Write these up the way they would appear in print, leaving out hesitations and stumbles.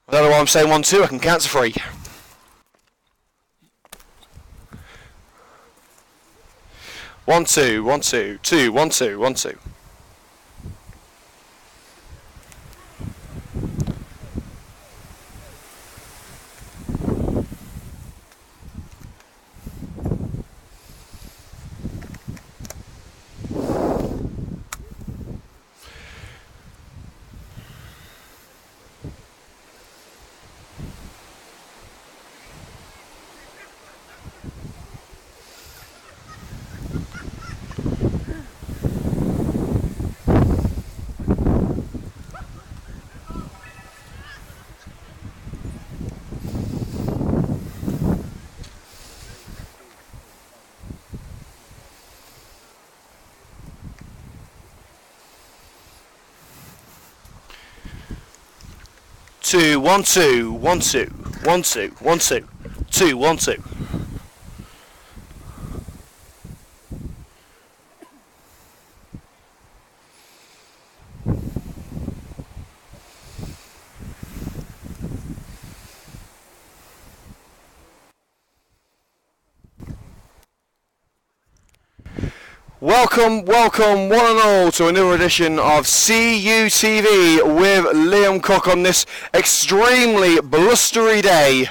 I don't know why I'm saying 1-2. I can count to 3. 1-2, 1-2, 2, 1-2, 1-2. Two, 1-2, 1-2, 1-2, 1-2, 2, 1-2. Welcome, welcome, one and all, to another edition of CUTV with Liam Cook on this extremely blustery day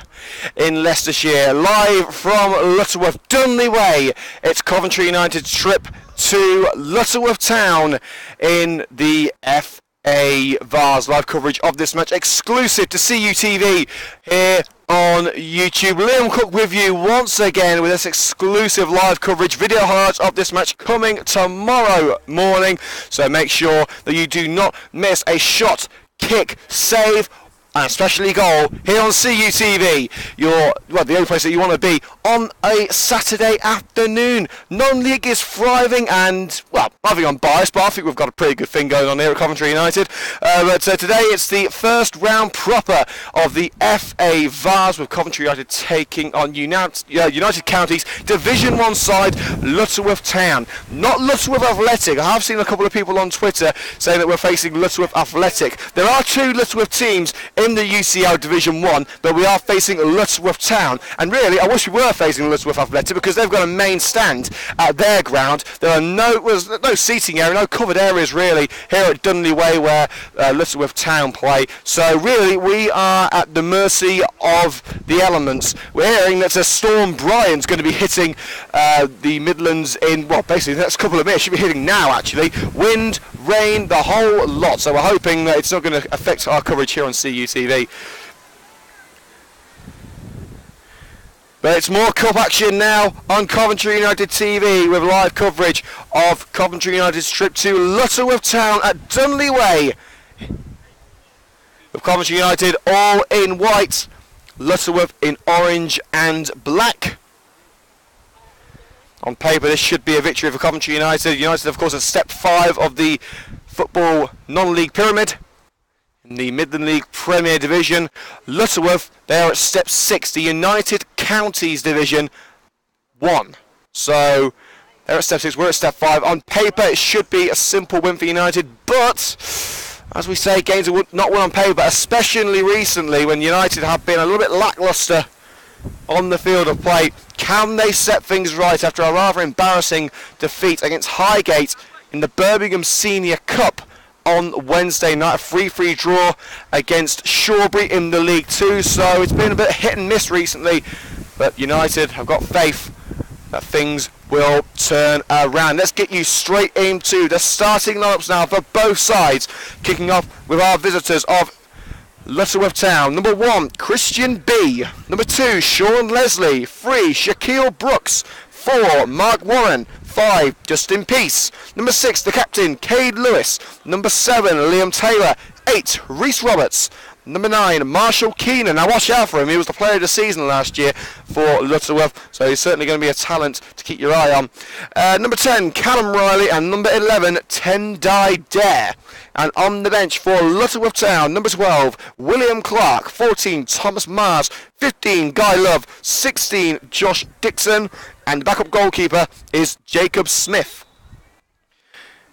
in Leicestershire, live from Lutterworth, Dunley Way. It's Coventry United's trip to Lutterworth Town in the FA Vars. Live coverage of this match exclusive to CUTV here on YouTube. Liam Cook with you once again with this exclusive live coverage. Video highlights of this match coming tomorrow morning, so make sure that you do not miss a shot, kick, save and especially goal here on CUTV. The only place that you want to be on a Saturday afternoon. Non-league is thriving, and well, I think I'm biased, but I think we've got a pretty good thing going on here at Coventry United. But today it's the first round proper of the FA Vars, with Coventry United taking on United Counties Division 1 side Lutterworth Town. Not Lutterworth Athletic. I have seen a couple of people on Twitter saying that we're facing Lutterworth Athletic. There are two Lutterworth teams in the UCL Division 1, but we are facing Lutterworth Town, and really I wish we were facing Lutterworth Athletic, because they've got a main stand at their ground. There's no seating area, no covered areas really here at Dunley Way where Lutterworth Town play, so really we are at the mercy of the elements. We're hearing that a Storm Bryant's going to be hitting the Midlands in, well, basically the next couple of minutes. Should be hitting now actually. Wind, rain, the whole lot, so we're hoping that it's not going to affect our coverage here on CUTV. But it's more cup action now on Coventry United TV, with live coverage of Coventry United's trip to Lutterworth Town at Dunley Way. With Coventry United all in white, Lutterworth in orange and black. On paper this should be a victory for Coventry United. United of course at step 5 of the football non-league pyramid in the Midland League Premier Division. Lutterworth, they are at step 6, the United Counties Division 1. So they're at step 6, we're at step 5. On paper it should be a simple win for United, but as we say, games are not won on paper, especially recently when United have been a little bit lacklustre on the field of play. Can they set things right after a rather embarrassing defeat against Highgate in the Birmingham Senior Cup on Wednesday night? A 3-3 draw against Shawbury in the League 2, so it's been a bit hit and miss recently, but United have got faith that things will turn around. Let's get you straight into the starting lineups now for both sides, kicking off with our visitors of Lutterworth Town. Number 1, Christian B. Number 2, Sean Leslie. 3, Shaquille Brooks. 4, Mark Warren. 5, Justin Peace. Number 6, the captain, Cade Lewis. Number 7, Liam Taylor. 8, Reese Roberts. Number 9, Marshall Keenan. Now watch out for him. He was the player of the season last year for Lutterworth, so he's certainly going to be a talent to keep your eye on. Number 10, Callum Riley. And number 11, Tendai Dare. And on the bench for Lutterworth Town, number 12, William Clark. 14, Thomas Mars. 15, Guy Love. 16, Josh Dixon. And the backup goalkeeper is Jacob Smith.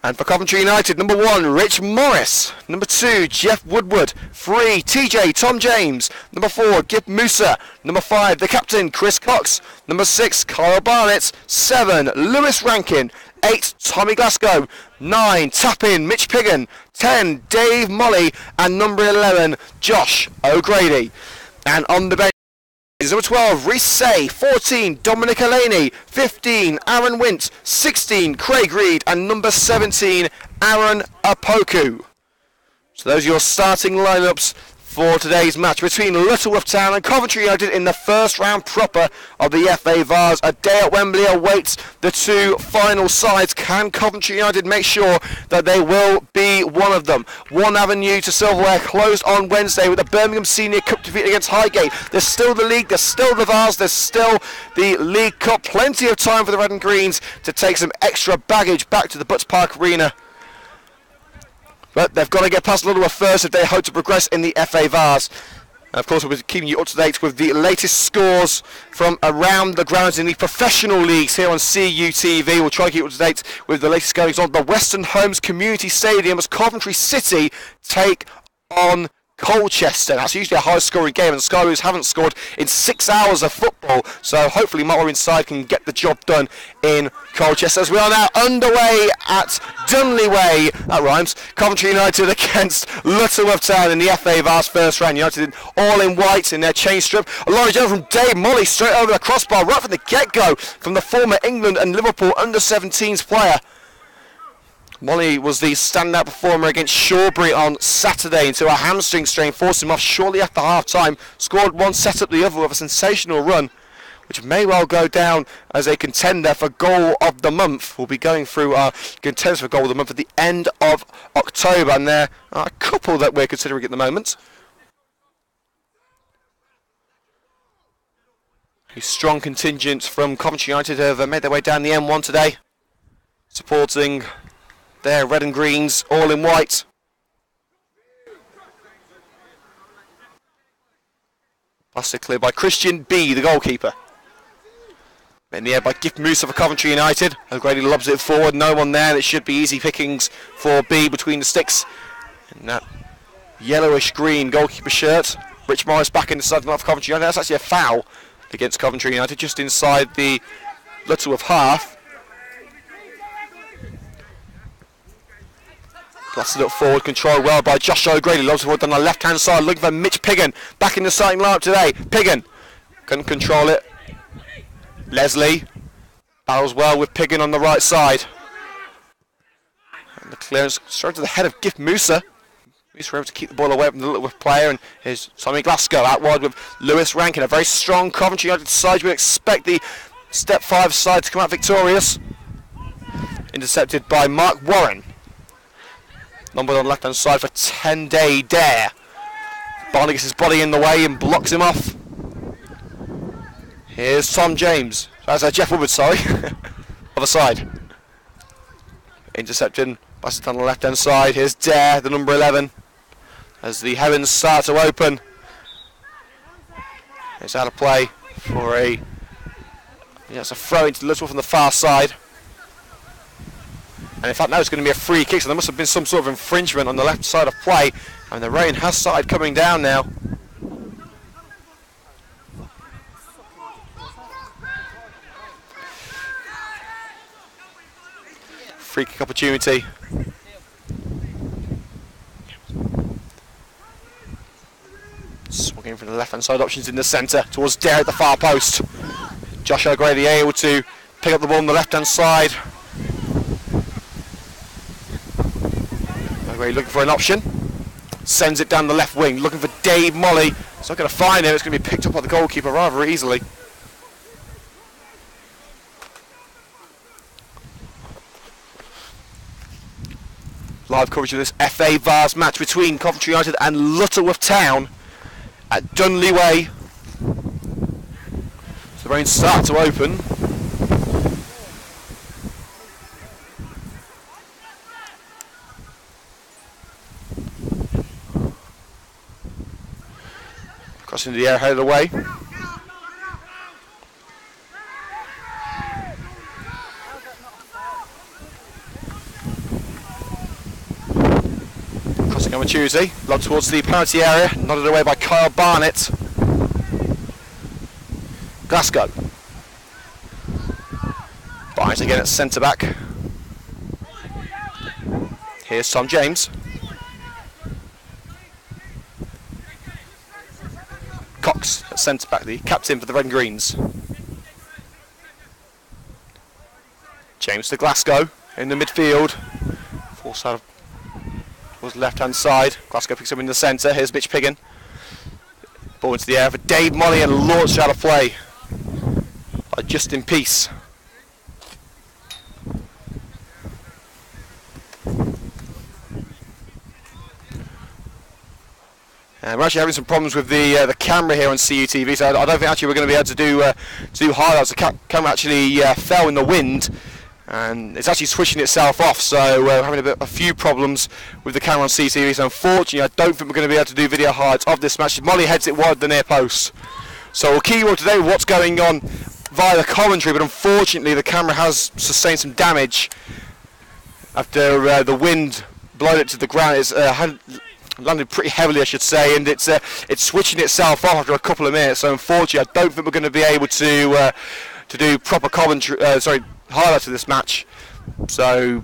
And for Coventry United, number 1, Rich Morris. Number 2, Jeff Woodward. 3, TJ Tom James. Number 4, Gip Musa. Number 5, the captain, Chris Cox. Number 6, Kyle Barnett. 7, Lewis Rankin. 8, Tommy Glasgow. 9, Tappin, Mitch Piggin. 10, Dave Molly. And number 11, Josh O'Grady. And on the bench, number 12, Reece Say. 14, Dominic Elaney. 15, Aaron Wint. 16, Craig Reed. And number 17, Aaron Apoku. So those are your starting lineups for today's match between Lutterworth Town and Coventry United in the first round proper of the FA Vars. A day at Wembley awaits the two final sides. Can Coventry United make sure that they will be one of them? One avenue to silverware closed on Wednesday with the Birmingham Senior Cup defeat against Highgate. There's still the league, there's still the Vars, there's still the League Cup. Plenty of time for the Red and Greens to take some extra baggage back to the Butts Park Arena. But they've got to get past Lutterworth first if they hope to progress in the FA Vars. And of course, we'll be keeping you up to date with the latest scores from around the grounds in the professional leagues here on CUTV. We'll try to keep you up to date with the latest goings on the Western Homes Community Stadium as Coventry City take on Colchester. That's usually a high-scoring game, and the Sky Blues haven't scored in 6 hours of football, so hopefully Motor Inside can get the job done in Colchester. As we are now underway at Dunley Way, that rhymes, Coventry United against Lutterworth Town in the FA Vars first round. United all in white in their chain strip. A lot of from Dave Molly straight over the crossbar right from the get-go from the former England and Liverpool under-17s player. Molly was the standout performer against Shawbury on Saturday until a hamstring strain forced him off shortly after half-time. Scored one, set up the other with a sensational run, which may well go down as a contender for Goal of the Month. We'll be going through our contenders for Goal of the Month at the end of October, and there are a couple that we're considering at the moment. A strong contingent from Coventry United have made their way down the M1 today, supporting their red and greens, all in white. Blasted clear by Christian B, the goalkeeper. In the air by Gift Musa for Coventry United. O'Grady lobs it forward, no one there. It should be easy pickings for B between the sticks. In that yellowish green goalkeeper shirt. Rich Morris back in the side of Coventry United. That's actually a foul against Coventry United, just inside the Lutterworth half. Blasted up forward, controlled well by Josh O'Grady. Lobs forward on the left-hand side, looking for Mitch Piggin. Back in the starting lineup today. Piggin couldn't control it. Leslie battles well with Piggin on the right side. And the clearance straight to the head of Gift Musa. Musa able to keep the ball away from the Lutterworth player, and here's Tommy Glasgow out wide with Lewis Rankin. A very strong Coventry United side. You would expect the Step 5 side to come out victorious. Intercepted by Mark Warren. Numbered on the left-hand side for 10-day dare. Barney gets his body in the way and blocks him off. Here's Tom James. That's Jeff Woodward, sorry. Other side. Intercepting. Passes on the left-hand side. Here's Dare, the number 11. As the heavens start to open. It's out of play for a... Yeah, it's a throw into Lutterworth from the far side. And in fact now it's going to be a free kick, so there must have been some sort of infringement on the left side of play. And the rain has started coming down now. Free kick opportunity. Swinging from the left hand side, options in the centre towards Dare at the far post. Josh O'Grady able to pick up the ball on the left hand side. O'Grady looking for an option. Sends it down the left wing, looking for Dave Molly. It's not going to find him, it's going to be picked up by the goalkeeper rather easily. Live coverage of this FA Vars match between Coventry United and Lutterworth Town at Dunley Way. So the rain starts to open. Crossing the air, headed away. opportunity. Lob towards the penalty area, nodded away by Kyle Barnett. Glasgow. Barnett again at centre back. Here's Tom James. Cox at centre back, the captain for the Red and Greens. James to Glasgow in the midfield. Force out towards the left hand side. Glasgow picks up in the centre. Here's Mitch Piggin. Ball into the air for Dave Molly and launched out of play by Justin Peace. We're actually having some problems with the camera here on CUTV, so I don't think actually we're going to be able to do highlights. The camera actually fell in the wind, and it's actually switching itself off. So we're having a few problems with the camera on CUTV. So unfortunately, I don't think we're going to be able to do video highlights of this match. Molly heads it wide the near post. So we'll keep you up today with what's going on via the commentary, but unfortunately the camera has sustained some damage after the wind blowed it to the ground. It's landed pretty heavily, I should say, and it's switching itself off after a couple of minutes. So unfortunately, I don't think we're going to be able to do proper commentary, highlights of this match. So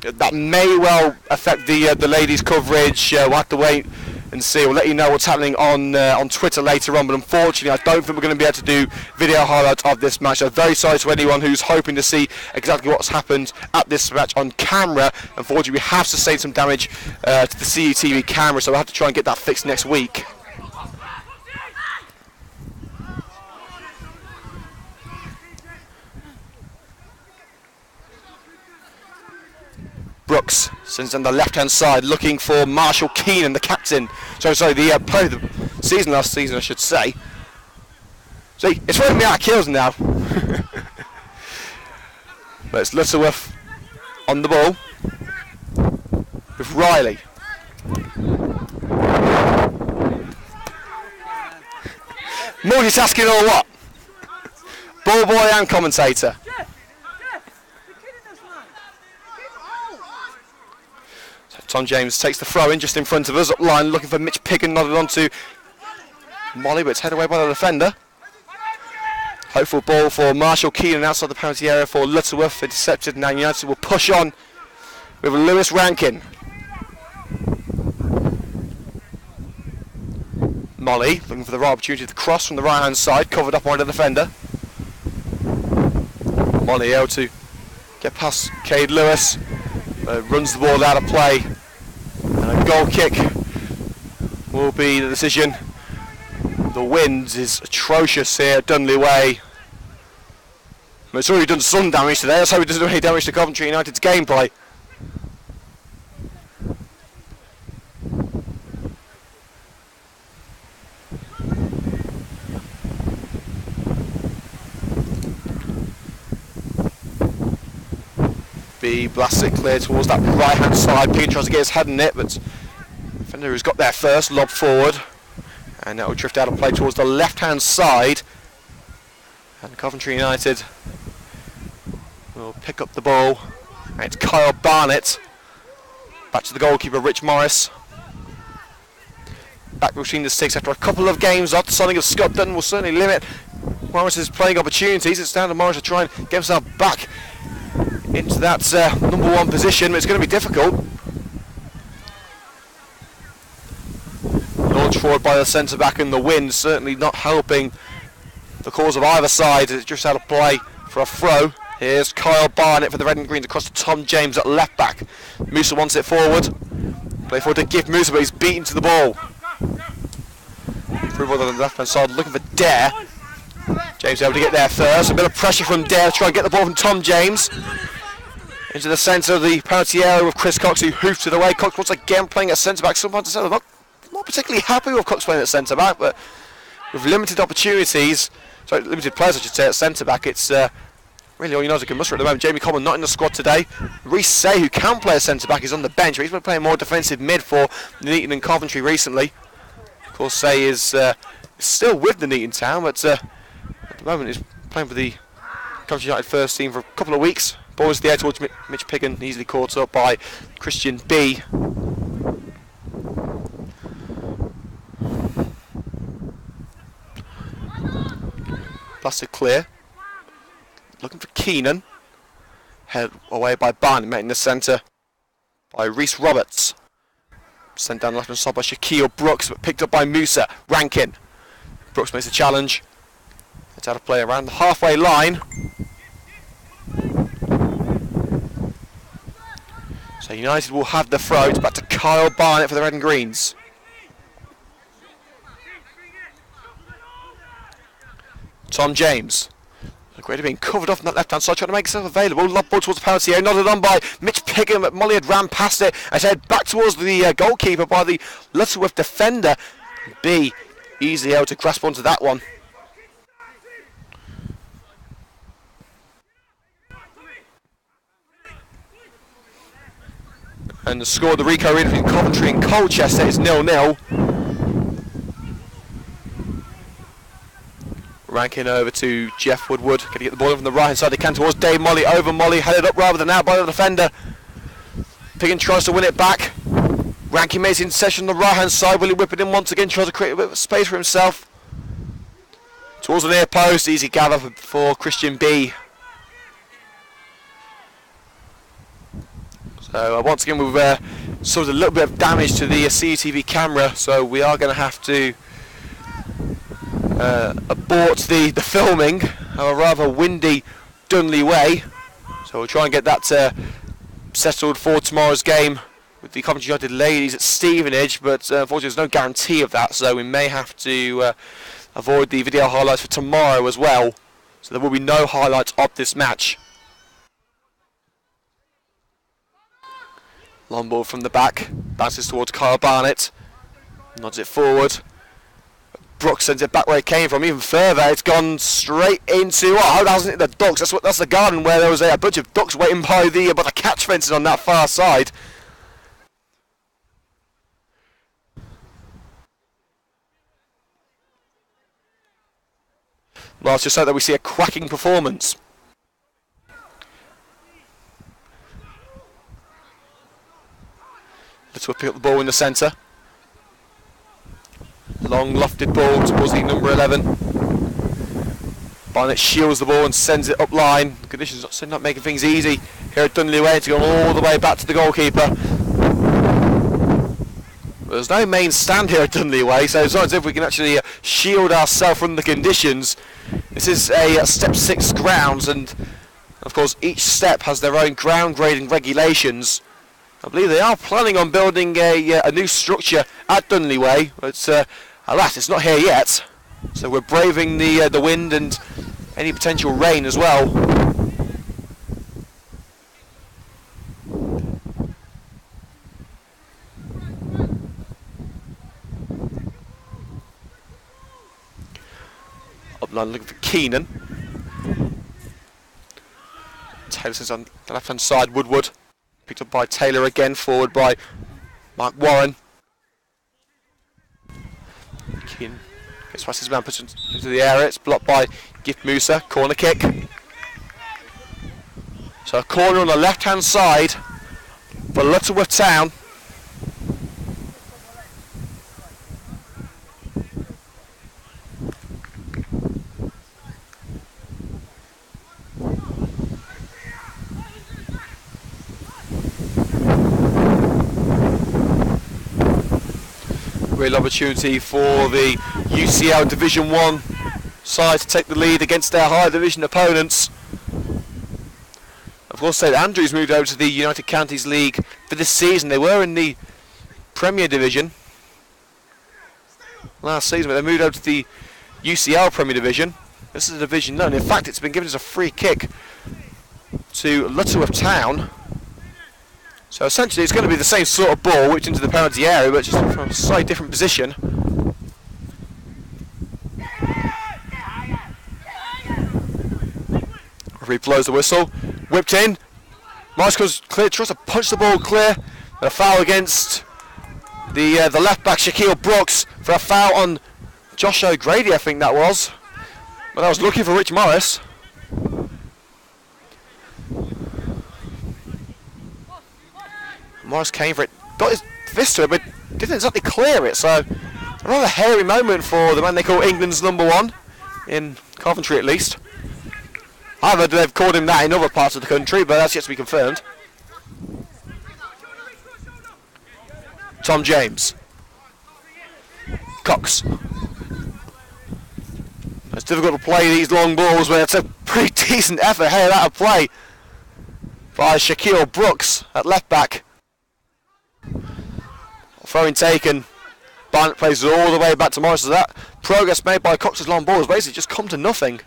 that may well affect the ladies' coverage. We'll have to wait and see. We'll let you know what's happening on Twitter later on. But unfortunately, I don't think we're going to be able to do video highlights of this match. So very sorry to anyone who's hoping to see exactly what's happened at this match on camera. Unfortunately, we have sustained some damage to the CUTV camera, so we'll have to try and get that fixed next week. Brooks sends on the left-hand side, looking for Marshall Keenan, the captain. Sorry, the player of the season last season, I should say. See, it's running me out of kills now. But it's Lutterworth on the ball with Riley. Multitasking or what? Ball boy and commentator. Tom James takes the throw in just in front of us, up line, looking for Mitch Piggin, nodded onto Molly, but it's headed away by the defender. Hopeful ball for Marshall Keenan outside the penalty area for Lutterworth, intercepted. Now United will push on with Lewis Rankin. Molly looking for the right opportunity to cross from the right hand side, covered up by the defender. Molly able to get past Cade Lewis, runs the ball out of play. And a goal kick will be the decision. The wind is atrocious here at Dunley Way. It's already done some damage today. Let's hope it doesn't do any damage to Coventry United's gameplay. Blasts it clear towards that right hand side. Piggin tries to get his head in it, but defender who's got there first, lob forward, and that will drift out of play towards the left hand side, and Coventry United will pick up the ball, and it's Kyle Barnett back to the goalkeeper Rich Morris, back between the sticks after a couple of games off. The signing of Scott Dutton will certainly limit Morris's playing opportunities. It's down to Morris to try and get himself back into that number one position, but it's going to be difficult. Launched forward by the centre back in the wind, certainly not helping the cause of either side. It's just out of play for a throw. Here's Kyle Barnett for the Red and Greens across to Tom James at left back. Musa wants it forward. Play forward to Gift Musa, but he's beaten to the ball. Through ball on the left hand side, looking for Dare. James able to get there first. A bit of pressure from Dare to try and get the ball from Tom James. Into the centre of the penalty area with Chris Cox, who hoofed it away. Cox once again playing at centre back. Sometimes I'm not particularly happy with Cox playing at centre back, but with limited opportunities, limited players I should say at centre back, it's really all United can muster at the moment. Jamie Coleman not in the squad today. Reece Say, who can play at centre back, is on the bench, but he's been playing more defensive mid for Nuneaton and Coventry recently. Of course, Say is still with the Nuneaton town, but at the moment he's playing for the Coventry United first team for a couple of weeks. Ball is the air towards Mitch Piggin, easily caught up by Christian B. Blasted clear. Looking for Keenan. Headed away by Barney, met in the centre by Reese Roberts. Sent down the left hand side by Shaquille Brooks, but picked up by Musa. Rankin. Brooks makes a challenge. It's out of play around the halfway line. So United will have the throw. It's back to Kyle Barnett for the Red and Greens. Tom James. Great being covered off on that left-hand side, trying to make himself available. Lob ball towards the penalty area, nodded on by Mitch Piggum, but Molly had ran past it and head back towards the goalkeeper by the Lutterworth defender. B easily able to grasp onto that one. And the score of the Rico Arena between Coventry and Colchester is 0-0. Ranking over to Jeff Woodward. Going to get the ball in from the right hand side. They can towards Dave Molly. Over Molly. Headed up rather than out by the defender. Piggin tries to win it back. Rankin makes interception on the right hand side. Willie whip it in once again. Tries to create a bit of space for himself. Towards the near post. Easy gather for Christian B. So once again we've suffered a little bit of damage to the CCTV camera. So we are going to have to abort the filming of a rather windy Dunley Way. So we'll try and get that settled for tomorrow's game with the Coventry United ladies at Stevenage, but unfortunately there's no guarantee of that, so we may have to avoid the video highlights for tomorrow as well. So there will be no highlights of this match. Long ball from the back, bounces towards Kyle Barnett, nods it forward. Brooks sends it back where it came from, even further. It's gone straight into, oh, I hope that hasn't hit the ducks. That's the garden where there was a bunch of ducks waiting by the catch fences on that far side. Well, it's just so that we see a cracking performance. Let's pick up the ball in the centre. Long lofted ball towards the number 11. Barnett shields the ball and sends it up line. Conditions not making things easy here at Dunley Way. It's gone all the way back to the goalkeeper. There's no main stand here at Dunley Way, so it's not as if we can actually shield ourselves from the conditions. This is a step 6 grounds, and of course each step has their own ground grading regulations. I believe they are planning on building a new structure at Dunley Way, but alas, it's not here yet. So we're braving the wind and any potential rain as well. Up line looking for Keenan. Taylor's on the left hand side, Woodward. Picked up by Taylor again, forward by Mark Warren. Keenan gets past his man, puts it into the area. It's blocked by Gift Musa. Corner kick. So a corner on the left hand side for Lutterworth Town. Real opportunity for the UCL Division 1 side to take the lead against their higher division opponents. Of course, St Andrews moved over to the United Counties League for this season. They were in the Premier Division last season, but they moved over to the UCL Premier Division. This is a Division 9. In fact, it's been given as a free kick to Lutterworth Town. So essentially it's going to be the same sort of ball whipped into the penalty area, but just from a slightly different position. Referee blows the whistle. Whipped in. Marshall's clear, tries to punch the ball clear. A foul against the left back Shaquille Brooks for a foul on Josh O'Grady, I think that was. But I was looking for Rich Morris. Morris came for it, got his fist to it, but didn't exactly clear it. So a rather hairy moment for the man they call England's number 1 in Coventry at least. I've heard they've called him that in other parts of the country, but that's yet to be confirmed. Tom James. Cox. It's difficult to play these long balls, but it's a pretty decent effort. Hey, that a play by Shaquille Brooks at left back. Throwing taken. Barnett plays it all the way back to Morris. So that progress made by Cox's long ball has basically just come to nothing.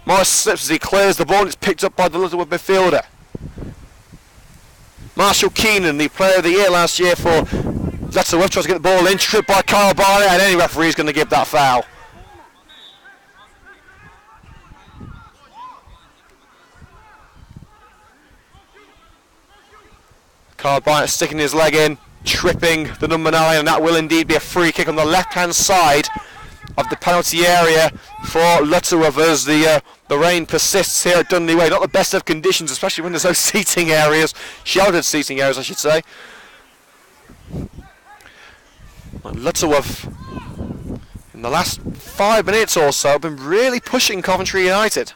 Morris slips as he clears the ball and it's picked up by the Lutterworth midfielder. Marshall Keenan, the player of the year last year for Lutterworth, tries to get the ball in, tripped by Kyle Barnett, and any referee is going to give that foul. Kyle Barnett sticking his leg in, tripping the number 9, and that will indeed be a free kick on the left-hand side of the penalty area for Lutterworth as the rain persists here at Dudley Way. Not the best of conditions, especially when there's no seating areas, sheltered seating areas I should say. Lutterworth in the last 5 minutes or so have been really pushing Coventry United.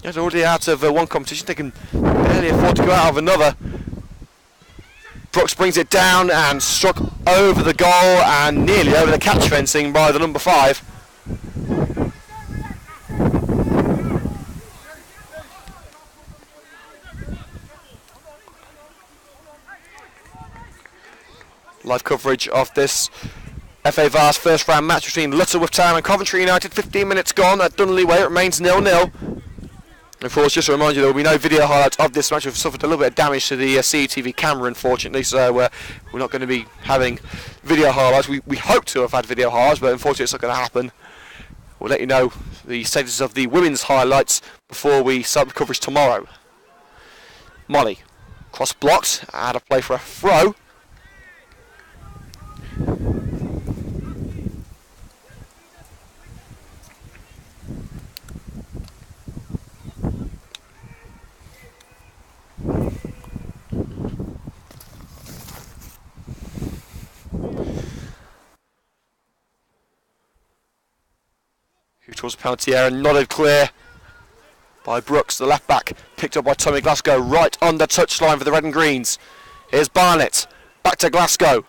They're already out of one competition, they can barely afford to go out of another. Brooks brings it down and struck over the goal and nearly over the catch fencing by the number 5. Live coverage of this FA Vars first round match between Lutterworth Town and Coventry United. 15 minutes gone at Dudley Way. It remains 0-0. Of course, just to remind you, there will be no video highlights of this match. We've suffered a little bit of damage to the CUTV camera, unfortunately, so we're not going to be having video highlights. We hope to have had video highlights, but unfortunately it's not going to happen. We'll let you know the status of the women's highlights before we start the coverage tomorrow. Molly, cross blocked, out of play for a throw. Towards the penalty area, nodded clear by Brooks, the left back, picked up by Tommy Glasgow, right on the touchline for the Red and Greens. Here's Barnett, back to Glasgow.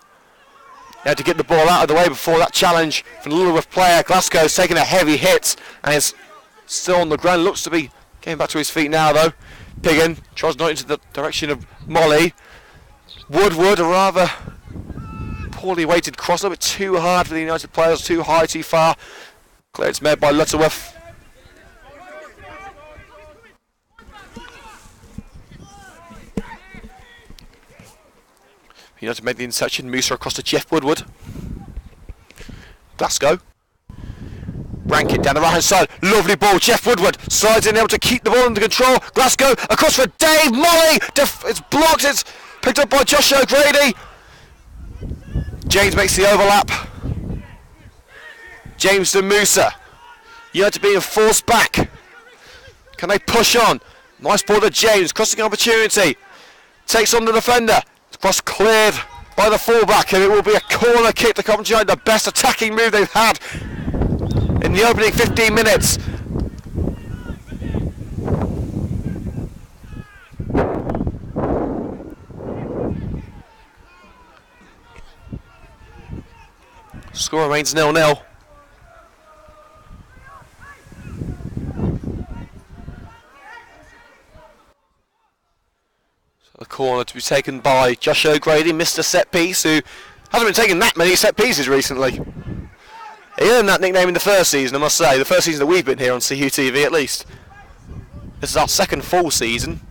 He had to get the ball out of the way before that challenge from the Lutterworth player. Glasgow's taking a heavy hit and is still on the ground, looks to be getting back to his feet now though. Piggin tries not into the direction of Molly. Woodward, a rather poorly weighted cross, a little bit too hard for the United players, too high, too far. Clearance made by Lutterworth. United made the interception. Musa across to Jeff Woodward. Glasgow. Rank it down the right hand side. Lovely ball. Jeff Woodward slides in, able to keep the ball under control. Glasgow across for Dave Molly. It's blocked. It's picked up by Josh O'Grady. James makes the overlap. James to Musa. United being forced back. Can they push on? Nice ball to James. Crossing opportunity. Takes on the defender. Cross cleared by the fullback, and it will be a corner kick to Coventry United. The best attacking move they've had in the opening 15 minutes. Score remains 0-0. A corner to be taken by Josh O'Grady, Mr. Set Piece, who hasn't been taking that many set pieces recently. He earned that nickname in the first season, I must say. The first season that we've been here on CUTV, at least. This is our second full season.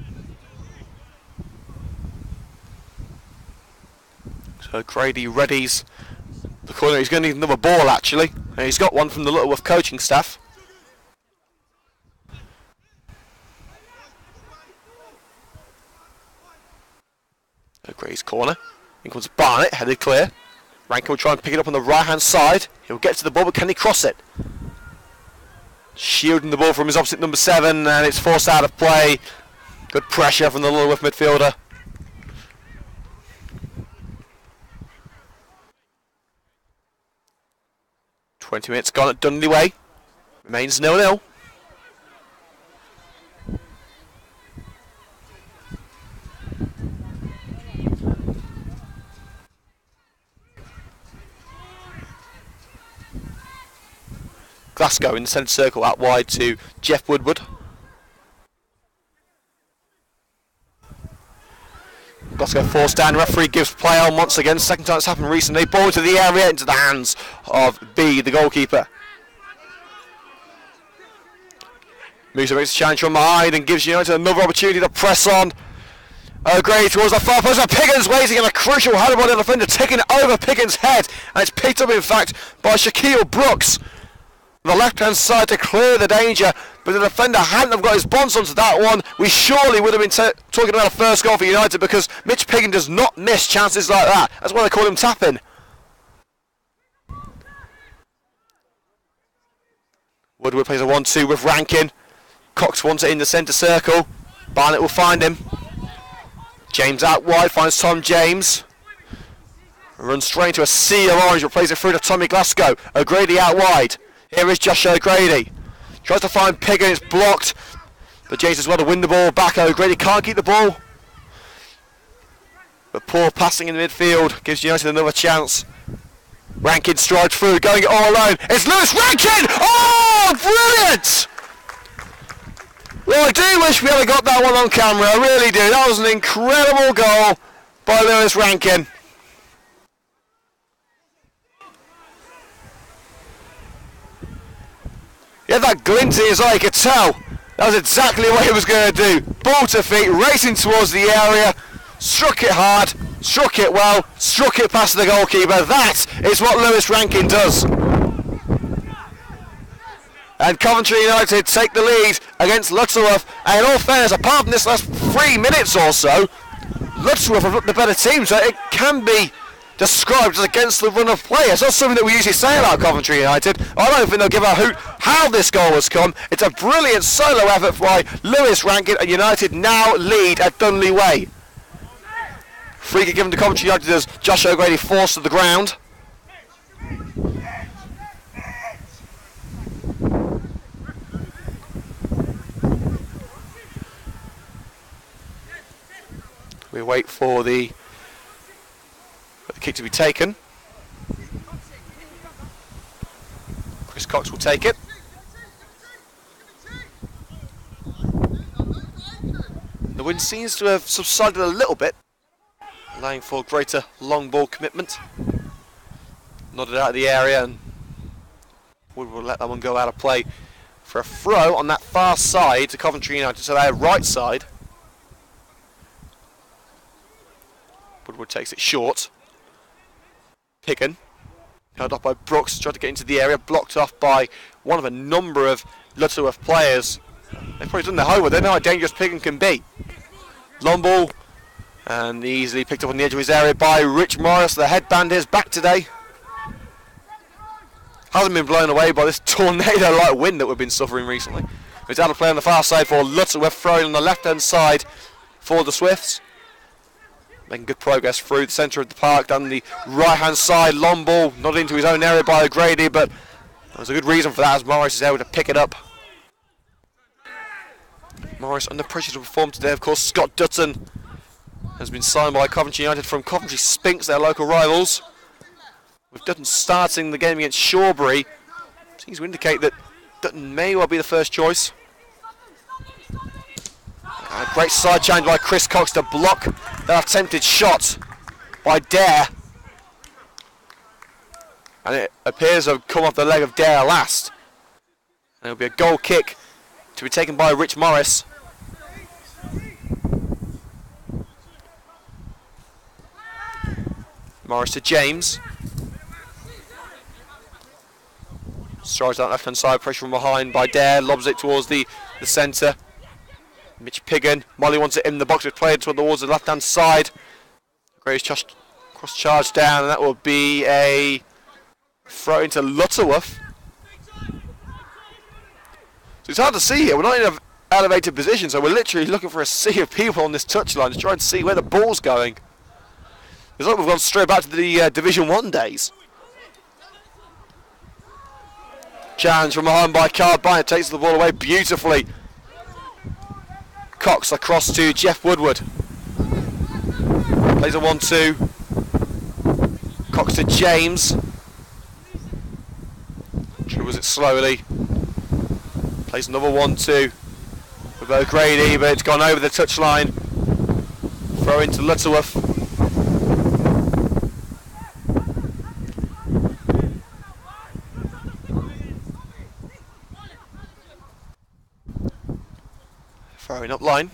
So O'Grady readies the corner. He's going to need another ball, actually. And he's got one from the Lutterworth coaching staff. O'Grady's corner. In comes Barnett, headed clear. Rankin will try and pick it up on the right hand side. He'll get to the ball, but can he cross it? Shielding the ball from his opposite number 7, and it's forced out of play. Good pressure from the Lutterworth midfielder. "20 minutes gone at Dudley Way. Remains 0-0. Glasgow in the centre circle, out wide to Jeff Woodward. Glasgow forced down, referee gives play on once again, second time it's happened recently. Ball into the area, into the hands of B, the goalkeeper. Moves makes a challenge from behind and gives United another opportunity to press on. O'Grady towards the far post, Piggins waiting, and a crucial header by the defender, taking it over Piggins' head, and it's picked up in fact by Shaquille Brooks. The left-hand side to clear the danger, but the defender hadn't have got his bonds onto that one. We surely would have been talking about a first goal for United, because Mitch Piggin does not miss chances like that. That's why they call him tapping. Woodward plays a 1-2 with Rankin. Cox wants it in the centre circle. Barnett will find him. James out wide, finds Tom James. Runs straight into a sea of orange, but plays it through to Tommy Glasgow. O'Grady out wide. Here is Josh O'Grady. Tries to find Piggin, it's blocked. But James as well to win the ball back. O'Grady can't keep the ball. But poor passing in the midfield gives United another chance. Rankin strides through, going it all alone. It's Lewis Rankin! Oh, brilliant! Well, I do wish we had got that one on camera, I really do. That was an incredible goal by Lewis Rankin. He had that glint in his eye, you could tell. That was exactly what he was going to do. Ball to feet, racing towards the area, struck it hard, struck it well, struck it past the goalkeeper. That is what Lewis Rankin does. And Coventry United take the lead against Lutterworth. And in all fairness, apart from this last 3 minutes or so, Lutterworth have looked the better team, so it can be described as against the run of play. It's not something that we usually say about Coventry United. I don't think they'll give a hoot how this goal has come. It's a brilliant solo effort by Lewis Rankin, and United now lead at Dunley Way. Free kick given to Coventry United as Josh O'Grady forced to the ground. We wait for the kick to be taken. Chris Cox will take it. The wind seems to have subsided a little bit, allowing for greater long ball commitment. Nodded out of the area, and Wood will let that one go out of play for a throw on that far side to Coventry United, so their right side. Woodward takes it short. Piggin, held up by Brooks, tried to get into the area, blocked off by one of a number of Lutterworth players. They've probably done their homework, they know how dangerous Piggin can be. Long ball, and easily picked up on the edge of his area by Rich Morris. The headband is back today. Hasn't been blown away by this tornado-like wind that we've been suffering recently. It's out of play on the far side for Lutterworth, throwing on the left-hand side for the Swifts. Making good progress through the centre of the park, down the right-hand side. Long ball, not into his own area by O'Grady, but there's a good reason for that as Morris is able to pick it up. Morris under pressure to perform today. Of course, Scott Dutton has been signed by Coventry United from Coventry Spinks, their local rivals. With Dutton starting the game against Shawbury, seems to indicate that Dutton may well be the first choice. A great side challenge by Chris Cox to block that attempted shot by Dare. And it appears to have come off the leg of Dare last. And it'll be a goal kick to be taken by Rich Morris. Morris to James. Strides out left hand side, pressure from behind by Dare, lobs it towards the centre. Mitch Piggin, Molly wants it in the box, it's played towards the left hand side. Grace cross charge down, and that will be a throw into Lutterworth. So it's hard to see here, we're not in an elevated position, so we're literally looking for a sea of people on this touchline to try and see where the ball's going. It's like we've gone straight back to the Division 1 days. Challenge from behind by Carl Barnett, takes the ball away beautifully. Cox across to Jeff Woodward. Plays a 1-2. Cox to James. Dribbles it slowly. Plays another 1-2 with O'Grady, but it's gone over the touchline. Throw into Lutterworth. Throwing up line.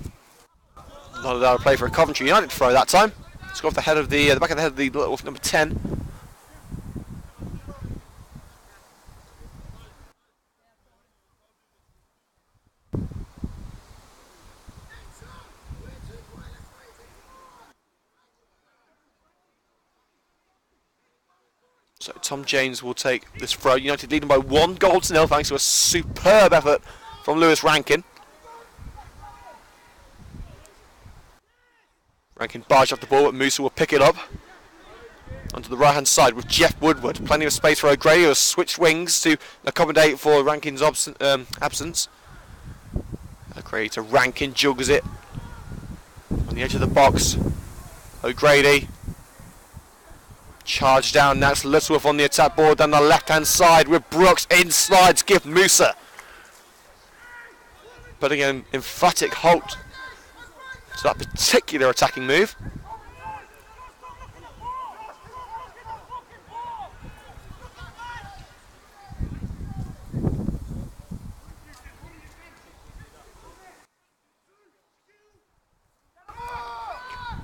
Not allowed to play for a Coventry United throw that time. It's got off the head of the back of the head of the Lutterworth number 10. So Tom James will take this throw. United leading by 1-0 thanks to a superb effort from Lewis Rankin. Rankin barged off the ball, but Musa will pick it up. Onto the right hand side with Jeff Woodward. Plenty of space for O'Grady, who has switched wings to accommodate for Rankin's absence. O'Grady to Rankin, jugs it on the edge of the box. O'Grady. Charge down, now it's Lutterworth on the attack board down the left hand side with Brooks. In slides Gift Musa. Putting an emphatic halt to that particular attacking move.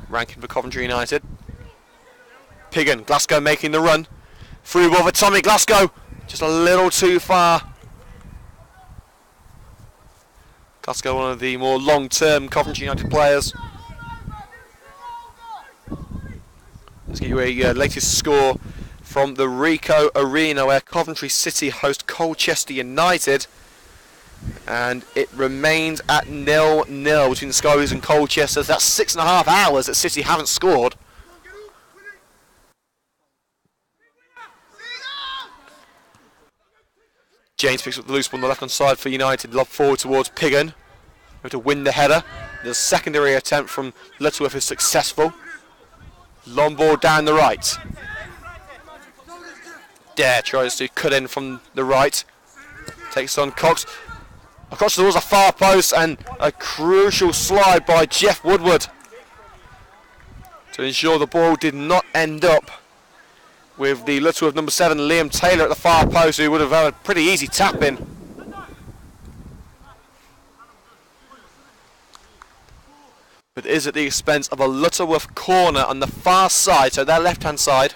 Rankin for Coventry United. Piggin, Glasgow making the run. Through ball for Tommy Glasgow. Just a little too far. Glasgow, one of the more long-term Coventry United players. Let's get you a latest score from the Ricoh Arena where Coventry City host Colchester United. And it remains at 0-0 between the Sky Blues and Colchester. That's 6.5 hours that City haven't scored. James picks up the loose ball on the left-hand side for United. Lob forward towards Piggin. To win the header. The secondary attempt from Lutterworth is successful. Long ball down the right. Dare tries to cut in from the right. Takes on Cox. Across towards a far post and a crucial slide by Jeff Woodward to ensure the ball did not end up with the Lutterworth number 7 Liam Taylor at the far post, who would have had a pretty easy tap in. But it is at the expense of a Lutterworth corner on the far side, so their left hand side.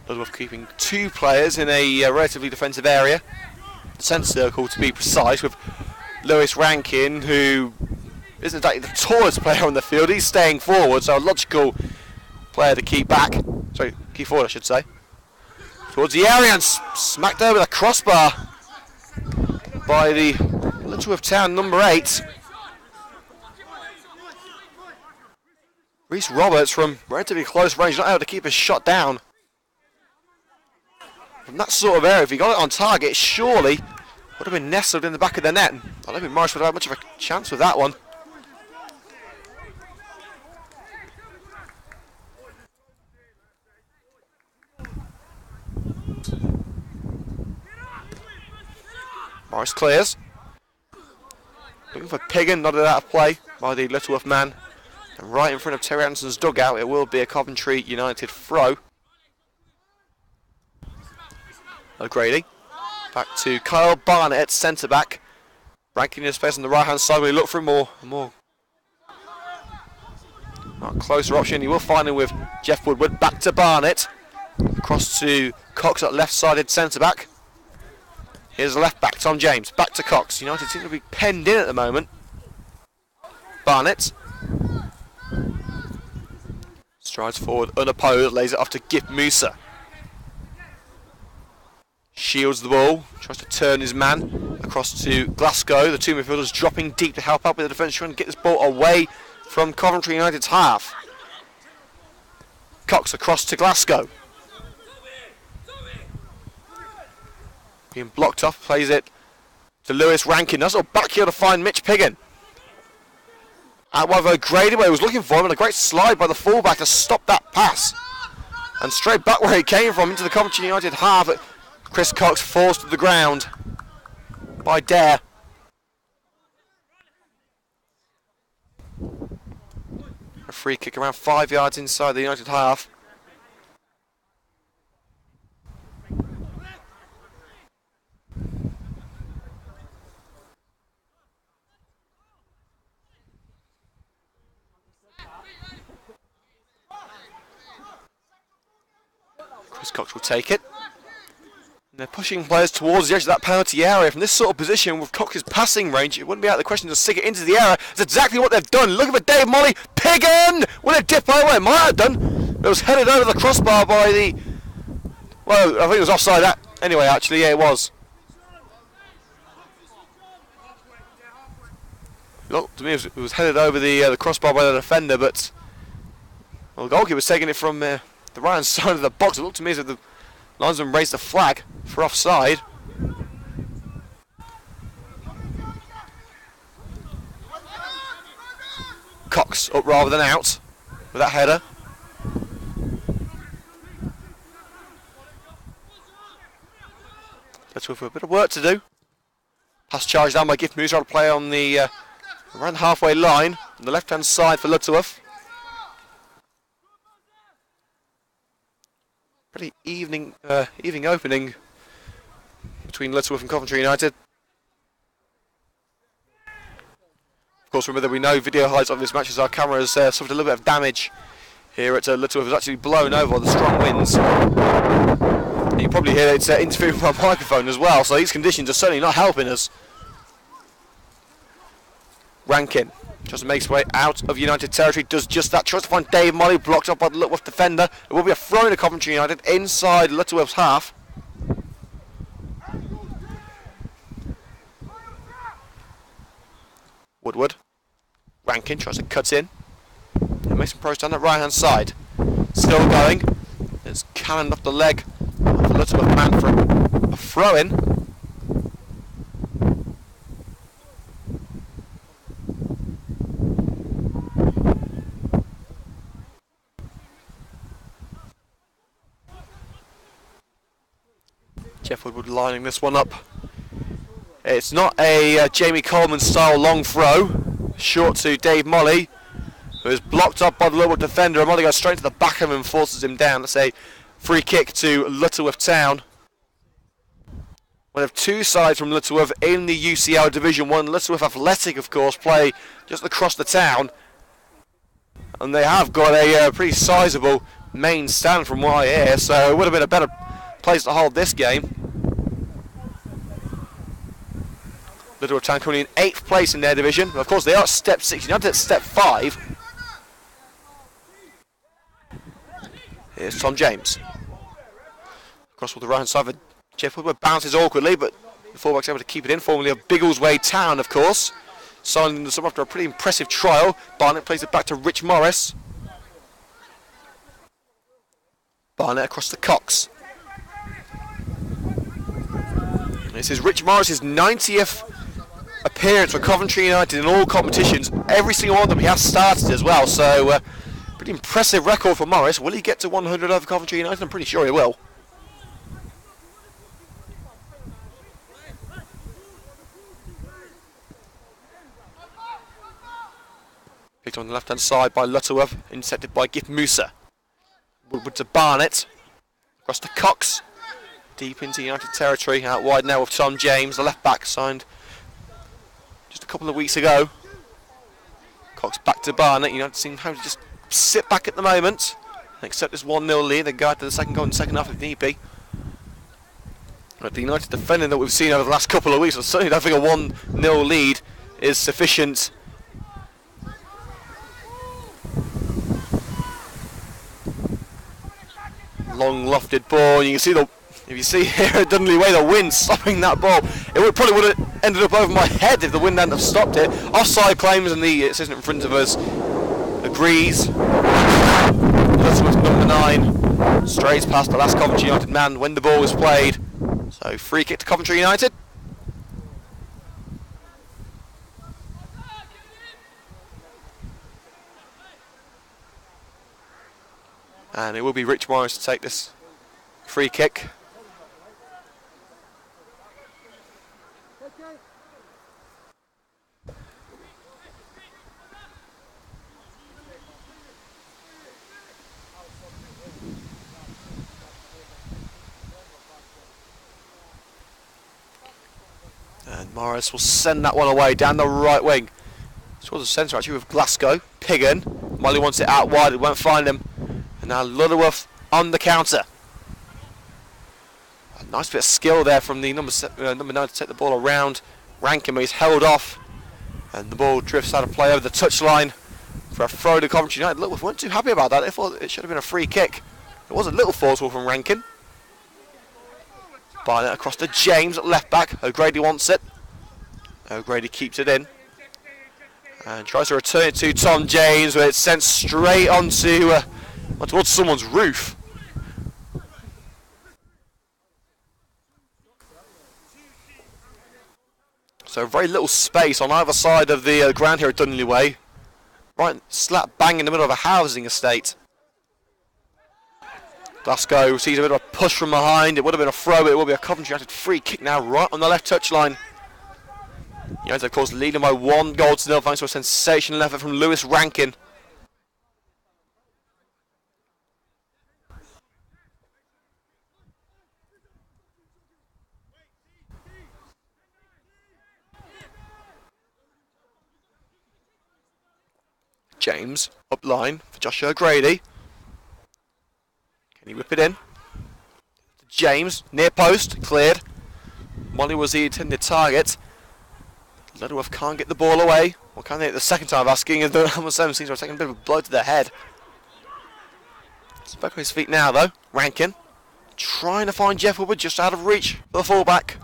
Lutterworth keeping 2 players in a relatively defensive area. The centre circle to be precise, with Lewis Rankin, who isn't exactly the tallest player on the field. He's staying forward, so a logical player to keep back. Sorry, keep forward I should say. Towards the area and smacked over the crossbar by the Lutterworth Town number 8. Reece Roberts from relatively close range, not able to keep his shot down. From that sort of area, if he got it on target, surely would have been nestled in the back of the net. I don't think Morris would have had much of a chance with that one. Morris clears. Looking for Piggin, nodded out of play by the Lutterworth man. And right in front of Terry Anderson's dugout, it will be a Coventry United throw. O'Grady. Back to Kyle Barnett at centre back. Ranking his space on the right hand side. We look for a more closer option. He will find him with Jeff Woodward. Back to Barnett. Across to Cox at left sided centre back. Here's the left back, Tom James. Back to Cox. United seem to be penned in at the moment. Barnett strides forward unopposed, lays it off to Gift Musa. Shields the ball, tries to turn his man across to Glasgow. The 2 midfielders dropping deep to help out with the defence, trying to get this ball away from Coventry United's half. Cox across to Glasgow. Being blocked off, plays it to Lewis Rankin. That's all back here to find Mitch Piggin. Out wide O'Grady, where he was looking for him, and a great slide by the fullback to stop that pass. And straight back where he came from, into the Coventry United half. Chris Cox falls to the ground by Dare. A free kick around 5 yards inside the United half. Chris Cox will take it. And they're pushing players towards the edge of that penalty area. From this sort of position, with Cox's passing range, it wouldn't be out of the question to stick it into the area. It's exactly what they've done. Looking for Dave Molly. Piggin! Will it dip over? It might have done. It was headed over the crossbar by the... Well, I think it was offside. Anyway, actually, yeah, it was. Look, to me, it was headed over the crossbar by the defender, but... Well, the goalkeeper was taking it from the right-hand side of the box. It looked to me as if the linesman raised the flag for offside. Cox up rather than out with that header. Lutterworth with a bit of work to do. Pass charged down by Gift Moose, trying to play on the around the halfway line on the left-hand side for Lutterworth. Pretty evening opening between Lutterworth and Coventry United. Of course, remember that we know video highlights of this match as our camera has suffered a little bit of damage here at Lutterworth. It was actually blown over by the strong winds. And you can probably hear it's interfering with our microphone as well, so these conditions are certainly not helping us. Rankin just makes his way out of United territory, does just that, tries to find Dave Molly, blocked up by the Lutterworth defender. It will be a throw to Coventry United inside Lutterworth's half. Woodward. Rankin tries to cut in. And makes some progress down that right hand side. Still going. It's cannoned off the leg of the Lutterworth man for a throw in. Jeff Woodward lining this one up. It's not a Jamie Coleman style long throw. Short to Dave Molly, who is blocked up by the Lutterworth defender. And Molly goes straight to the back of him and forces him down. That's a free kick to Lutterworth Town. One of two sides from Lutterworth in the UCL Division 1. Lutterworth Athletic, of course, play just across the town. And they have got a pretty sizable main stand from what I hear. So it would have been a better place to hold this game. Lutterworth Town coming in 8th place in their division. Of course, they are at step 6. United at step 5. Here's Tom James. Across with the right hand side for Jeff Woodward. Bounces awkwardly, but the fullback's able to keep it in. Formerly of Biggleswade Town, of course. Signed in the summer after a pretty impressive trial. Barnett plays it back to Rich Morris. Barnett across to Cox. This is Rich Morris's 90th appearance for Coventry United in all competitions. Every single one of them he has started as well, so pretty impressive record for Morris. Will he get to 100 over Coventry United? I'm pretty sure he will. Picked on the left hand side by Lutterworth, intercepted by Gift Musa. Woodward to Barnett, across to Cox. Deep into United territory, out wide now with Tom James, the left back, signed just a couple of weeks ago. Cox back to Barnett. United seem to just sit back at the moment and accept this 1-0 lead. They go out to the second goal in the second half if need be. But the United defending that we've seen over the last couple of weeks, I certainly don't think a 1-0 lead is sufficient. Long lofted ball. You can see if you see here at Dudley Way, the wind stopping that ball. It probably would have ended up over my head if the wind hadn't have stopped it. Offside claims, and the assistant in front of us agrees. Lutterworth, number 9, strays past the last Coventry United man when the ball was played. So free kick to Coventry United. And it will be Rich Morris to take this free kick. And Morris will send that one away down the right wing. Towards the centre actually with Glasgow. Piggin. Molly wants it out wide, it won't find him. And now Lutterworth on the counter. A nice bit of skill there from the number 9 to take the ball around Rankin, but he's held off. And the ball drifts out of play over the touchline for a throw to Coventry United. Lutterworth weren't too happy about that. They thought it should have been a free kick. It was a little forceful from Rankin. Barnett across to James at left back. O'Grady wants it. O'Grady keeps it in. And tries to return it to Tom James, but it's sent straight onto towards someone's roof. So very little space on either side of the ground here at Dudley Way. Right slap bang in the middle of a housing estate. Glasgow sees a bit of a push from behind. It would have been a throw, but it will be a Coventry United free kick now right on the left touchline. United, of course, leading by 1-0 thanks to a sensational effort from Lewis Rankin. James, up line for Joshua O'Grady. Can he whip it in? James, near post, cleared. Molly was the intended target. Lutterworth can't get the ball away. Well, can they? The second time asking, and the number 7 seems to have taken a bit of a blow to the head. He's back on his feet now, though. Rankin trying to find Jeff Woodward, just out of reach for the fullback.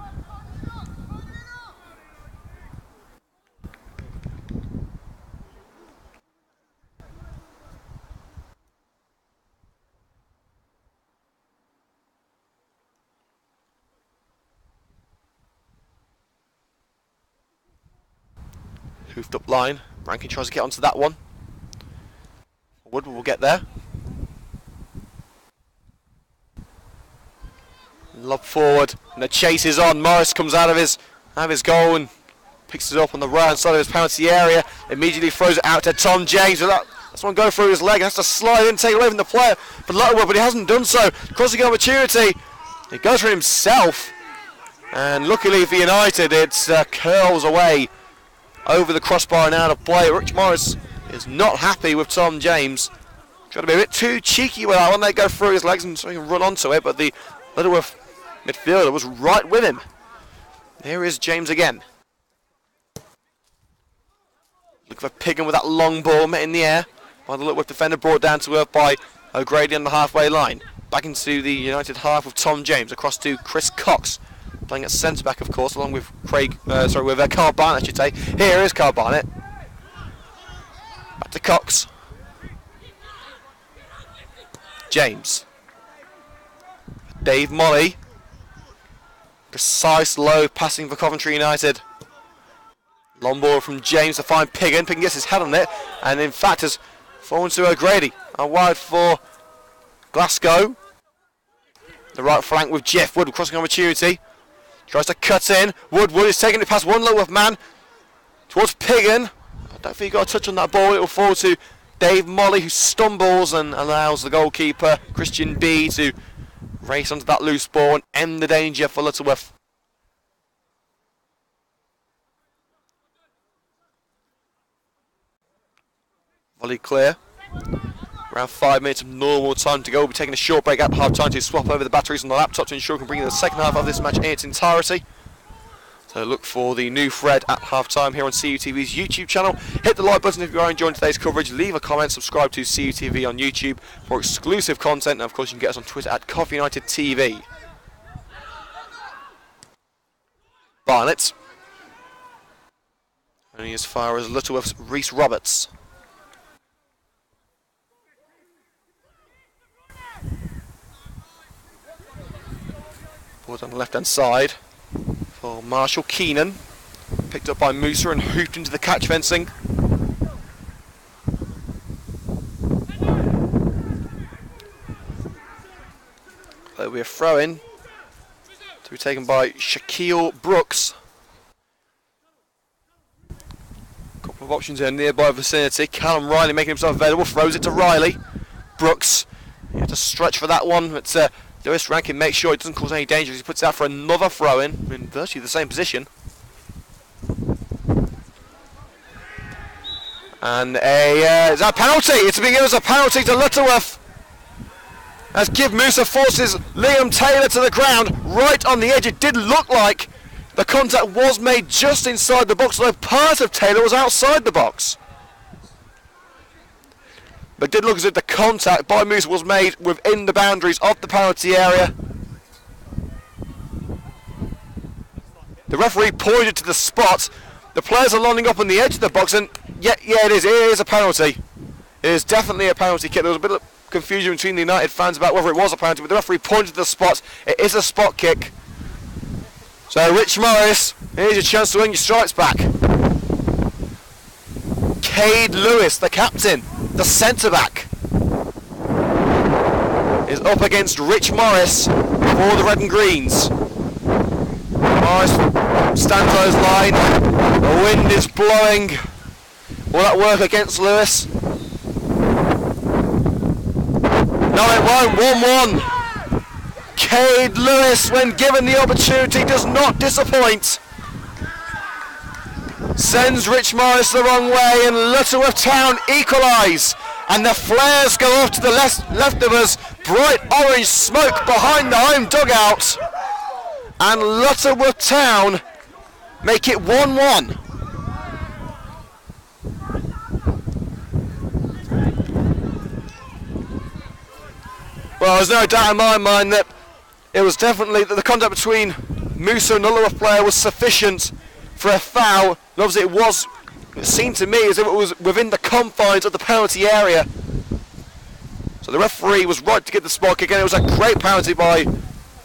Hoofed up line. Rankin tries to get onto that one. Woodward will get there. Lob forward, and the chase is on. Morris comes out of his goal and picks it up on the right side of his penalty area. Immediately throws it out to Tom James. That's one going through his leg. Has to slide in, take away from the player for Lutterworth, but he hasn't done so. Crossing opportunity. He goes for himself, and luckily for United, it curls away over the crossbar and out of play. Rich Morris is not happy with Tom James. Trying to be a bit too cheeky with that one. They go through his legs and so he can run onto it, but the Lutterworth midfielder was right with him. Here is James again. Looking for Piggin with that long ball met in the air by the Lutterworth defender, brought down to earth by O'Grady on the halfway line. Back into the United half with Tom James across to Chris Cox. Playing at centre back, of course, along with Carl Barnett, I should say. Here is Carl Barnett. Back to Cox. James. Dave Molly. Precise low passing for Coventry United. Long ball from James to find Piggin. Piggin gets his head on it, and in fact has fallen to O'Grady. And wide for Glasgow. The right flank with Jeff Wood crossing opportunity. Tries to cut in. Woodward is taking it past one Lutterworth man towards Piggin. I don't think he got a touch on that ball. It will fall to Dave Molly, who stumbles and allows the goalkeeper, Christian B, to race onto that loose ball and end the danger for Lutterworth. Volley clear. Around 5 minutes of normal time to go. We'll be taking a short break at half time to swap over the batteries on the laptop to ensure we can bring in the second half of this match in its entirety. So look for the new thread at half time here on CUTV's YouTube channel. Hit the like button if you are enjoying today's coverage. Leave a comment, subscribe to CUTV on YouTube for exclusive content. And of course you can get us on Twitter at Coffee United TV. Barnett. Only as far as Lutterworth's Reese Roberts. Was on the left hand side for Marshall Keenan. Picked up by Musa and hooped into the catch fencing. There'll be a throw in to be taken by Shaquille Brooks. Couple of options in a nearby vicinity. Callum Riley making himself available, throws it to Riley. Brooks, he had to stretch for that one, but Lewis Rankin makes sure it doesn't cause any danger as he puts out for another throw in virtually the same position. And is that a penalty? It's being given as a penalty to Lutterworth. As Give Musa forces Liam Taylor to the ground, right on the edge. It did look like the contact was made just inside the box, although part of Taylor was outside the box. But it did look as if the contact by Musa was made within the boundaries of the penalty area. The referee pointed to the spot. The players are lining up on the edge of the box, and yeah, it is a penalty. It is definitely a penalty kick. There was a bit of confusion between the United fans about whether it was a penalty, but the referee pointed to the spot. It is a spot kick. So Rich Morris, here's your chance to win your stripes back. Cade Lewis, the captain, the centre back, is up against Rich Morris for the Red and Greens. Morris stands on his line. The wind is blowing. Will that work against Lewis? No, it won't. 1-1. Cade Lewis, when given the opportunity, does not disappoint. Sends Rich Morris the wrong way, and Lutterworth Town equalise. And the flares go off to the left of us. Bright orange smoke behind the home dugout. And Lutterworth Town make it 1-1. Well, there's no doubt in my mind that it was definitely that the contact between Musa and the Lutterworth player was sufficient for a foul. And obviously it seemed to me as if it was within the confines of the penalty area. So the referee was right to get the spot kick, and it was a great penalty by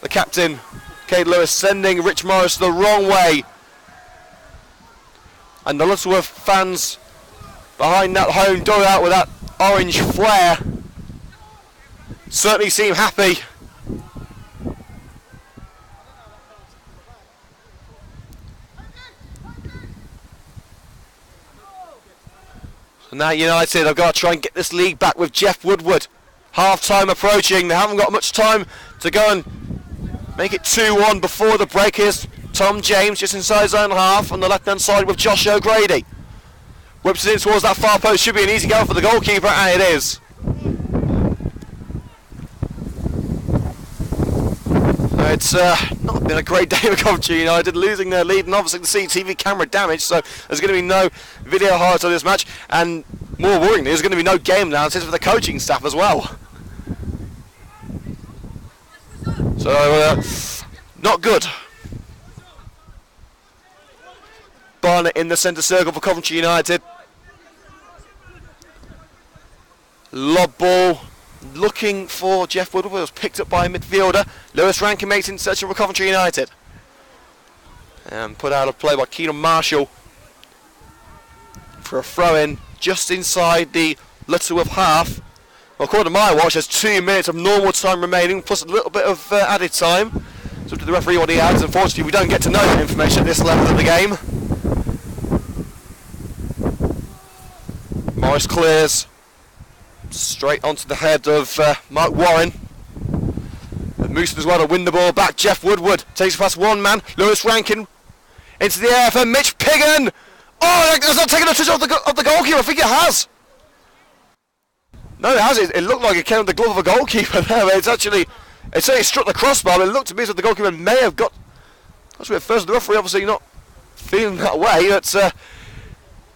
the captain, Cade Lewis, sending Rich Morris the wrong way. And the Lutterworth fans behind that home dugout with that orange flare certainly seem happy. So now United have got to try and get this league back with Jeff Woodward. Half time approaching. They haven't got much time to go and make it 2-1 before the break. Here's Tom James just inside his own half on the left hand side with Josh O'Grady. Whips it in towards that far post. Should be an easy goal for the goalkeeper, and it is. So it's not been a great day for Coventry United, losing their lead, and obviously the CCTV camera damage, so there's going to be no video highlights of this match, and more worryingly, there's going to be no game analysis for the coaching staff as well. So, not good. Barnett in the centre circle for Coventry United. Lob ball, looking for Jeff Woodward. It was picked up by a midfielder. Lewis Rankin makes interception for Coventry United. And put out of play by Keenan Marshall for a throw-in just inside the Lutterworth half. Well, according to my watch, there's 2 minutes of normal time remaining, plus a little bit of added time. It's up to the referee what he adds. Unfortunately, we don't get to know that information at this level of the game. Morris clears straight onto the head of Mark Warren. Moose as well to win the ball back. Jeff Woodward takes it past one man. Lewis Rankin into the air for Mitch Piggin. Oh, it's not taking a touch off the goalkeeper. I think it has. No, it has. It looked like it came on the glove of a goalkeeper there. But it certainly struck the crossbar. But it looked to me as if the goalkeeper may have got. That's where first the referee obviously not feeling that way. But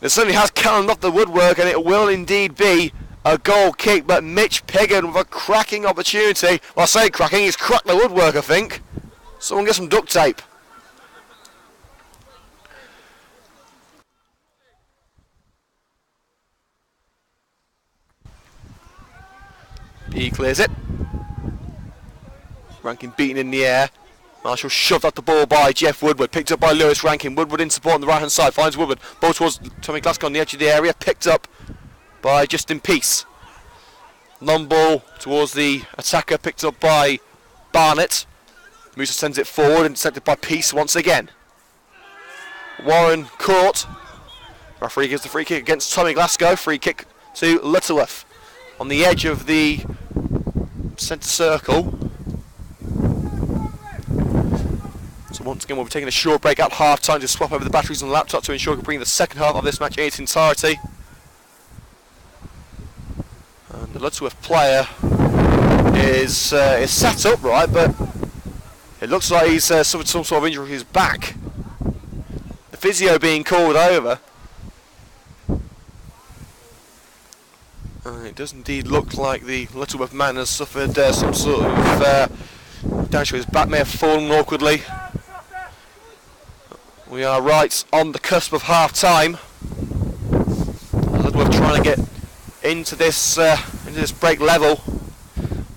it certainly has counted off the woodwork, and it will indeed be a goal kick. But Mitch Piggin with a cracking opportunity. Well, I say cracking, he's cracked the woodwork, I think. Someone get some duct tape. He clears it. Rankin beaten in the air. Marshall shoved up the ball by Jeff Woodward, picked up by Lewis Rankin. Woodward in support on the right hand side, finds Woodward. Ball towards Tommy Glasgow on the edge of the area, picked up by Justin Peace. Long ball towards the attacker, picked up by Barnett. Musa sends it forward, intercepted by Peace once again. Warren caught. Referee gives the free kick against Tommy Glasgow. Free kick to Lutterworth on the edge of the centre circle. So once again we'll be taking a short break at half time to swap over the batteries on the laptop to ensure we can bring the second half of this match in its entirety. And the Lutterworth player is sat upright, but it looks like he's suffered some sort of injury to his back. The physio being called over. It does indeed look like the Lutterworth man has suffered some sort of damage to his back, may have fallen awkwardly. We are right on the cusp of half time. Lutterworth trying to get into this break level.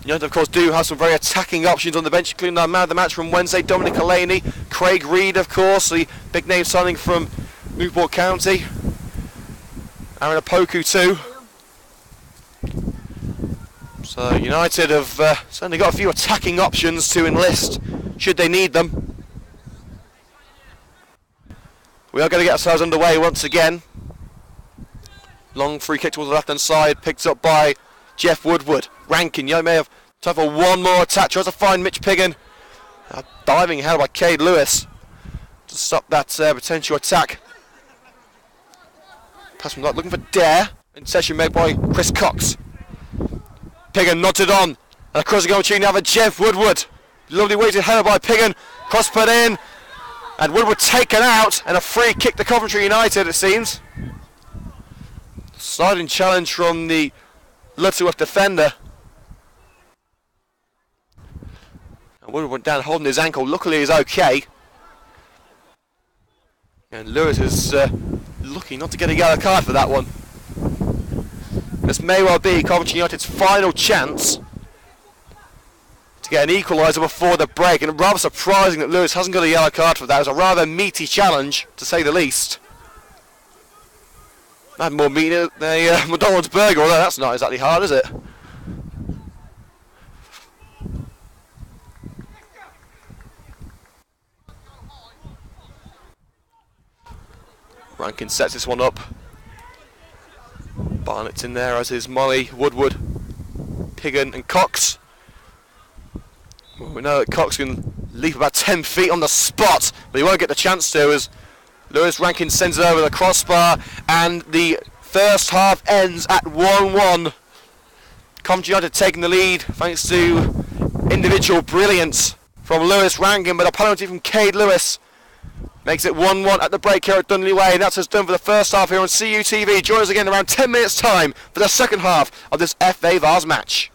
United of course do have some very attacking options on the bench, including our man of the match from Wednesday, Dominic Alaney, Craig Reed of course, the big name signing from Newport County, Aaron Opoku too. So United have certainly got a few attacking options to enlist should they need them. We are going to get ourselves underway once again. Long free kick towards the left hand side, picked up by Jeff Woodward. Rankin, you may have time for one more attack, tries to find Mitch Piggin. Diving held by Cade Lewis to stop that potential attack. Pass from looking for Dare. Interception made by Chris Cox. Piggin nodded on, and across the goal machine now for Jeff Woodward. Lovely weighted header by Piggin, cross put in, and Woodward taken out, and a free kick to Coventry United it seems. Sliding challenge from the Lutterworth defender. And Woodward went down holding his ankle, luckily he's okay. And Lewis is lucky not to get a yellow card for that one. This may well be Coventry United's final chance to get an equaliser before the break, and rather surprising that Lewis hasn't got a yellow card for that. It was a rather meaty challenge, to say the least. Had more meat than a McDonald's burger, although that's not exactly hard, is it? Rankin sets this one up. Barnett's in there, as is Molly, Woodward, Piggin and Cox. Well, we know that Cox can leap about 10 feet on the spot, but he won't get the chance to, as Lewis Rankin sends it over the crossbar, and the first half ends at 1-1. Coventry United taking the lead thanks to individual brilliance from Lewis Rankin, but a penalty from Cade Lewis makes it 1-1 at the break here at Dudley Way, and that's us done for the first half here on CUTV. Join us again in around 10 minutes time for the second half of this FA Vars match.